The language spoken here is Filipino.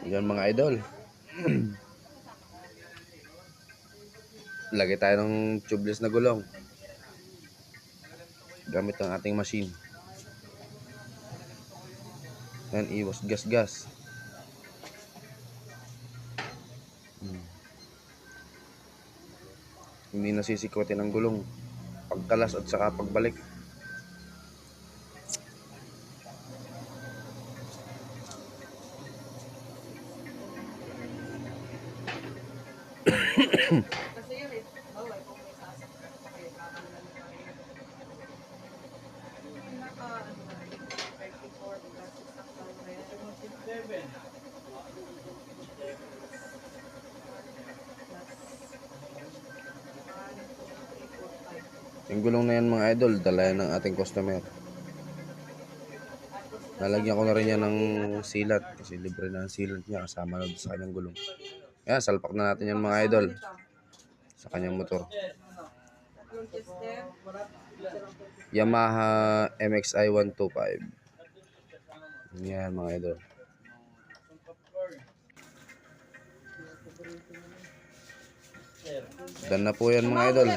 Yan mga idol. Lagay tayo ng tubeless na gulong gamit ang ating machine. Yan, iwas gas-gas. Hindi nasisikwatin ang gulong pagkalas at saka pagbalik. Yung gulong na yan mga idol, dala yan ng ating customer. Lalagyan ko na rin yan ng silat kasi libre na ang silat niya kasama na sa kanyang gulong. Kaya salpak na natin yan mga idol sa kanyang motor. Yamaha MXI 125. Yan mga idol. Done na po yan mga idol.